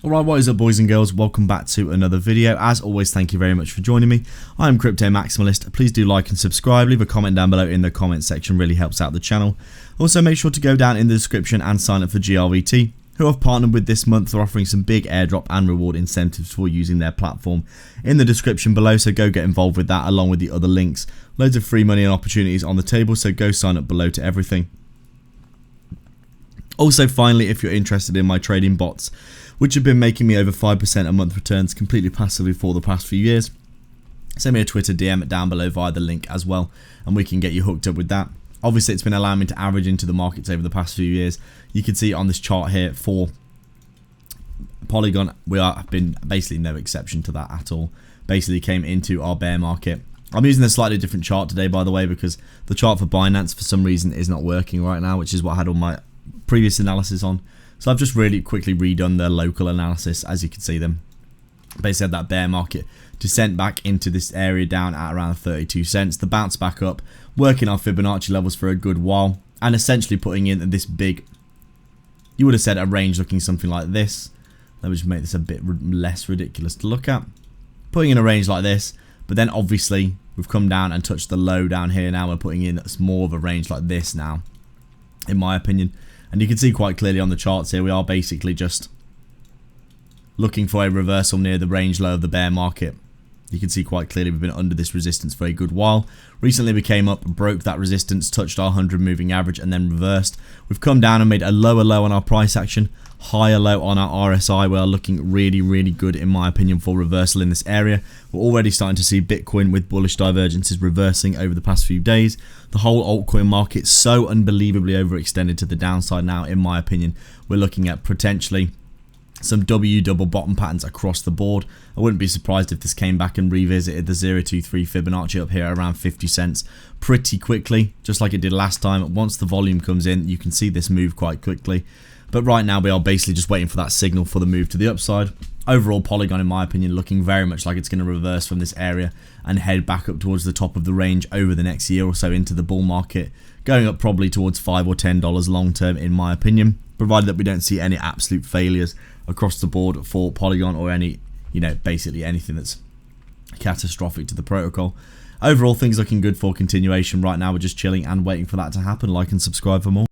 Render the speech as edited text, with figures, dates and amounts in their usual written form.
Alright, what is up boys and girls, welcome back to another video. As always, thank you very much for joining me. I am Crypto Maximalist. Please do like and subscribe, leave a comment down below in the comment section, really helps out the channel. Also make sure to go down in the description and sign up for GRVT, who I've partnered with this month. They're offering some big airdrop and reward incentives for using their platform in the description below, so go get involved with that along with the other links. Loads of free money and opportunities on the table, so go sign up below to everything. Also, finally, if you're interested in my trading bots, which have been making me over 5% a month returns completely passively for the past few years, send me a Twitter DM down below via the link as well, and we can get you hooked up with that. Obviously, it's been allowing me to average into the markets over the past few years. You can see on this chart here for Polygon, we have been basically no exception to that at all. Basically came into our bear market. I'm using a slightly different chart today, by the way, because the chart for Binance for some reason is not working right now, which is what I had all my previous analysis on. So I've just really quickly redone the local analysis. As you can see, them basically had that bear market descent back into this area down at around 32 cents, the bounce back up, working our Fibonacci levels for a good while, and essentially putting in this big, you would have said a range looking something like this. Let me just make this a bit less ridiculous to look at. Putting in a range like this, but then obviously we've come down and touched the low down here. Now we're putting in more of a range like this now, in my opinion. And you can see quite clearly on the charts here, we are basically just looking for a reversal near the range low of the bear market. You can see quite clearly we've been under this resistance for a good while. Recently we came up, broke that resistance, touched our 100 moving average and then reversed. We've come down and made a lower low on our price action, higher low on our RSI. We are looking really good in my opinion for reversal in this area. We're already starting to see Bitcoin with bullish divergences reversing over the past few days. The whole altcoin market so unbelievably overextended to the downside now, in my opinion. We're looking at potentially some W double bottom patterns across the board. I wouldn't be surprised if this came back and revisited the 0.23 Fibonacci up here around 50 cents pretty quickly, just like it did last time. Once the volume comes in, you can see this move quite quickly. But right now we are basically just waiting for that signal for the move to the upside. Overall, Polygon, in my opinion, looking very much like it's going to reverse from this area and head back up towards the top of the range over the next year or so into the bull market, going up probably towards $5 or $10 long term, in my opinion, provided that we don't see any absolute failures across the board for Polygon or any, basically anything that's catastrophic to the protocol. Overall, things looking good for continuation. Right now, we're just chilling and waiting for that to happen. Like and subscribe for more.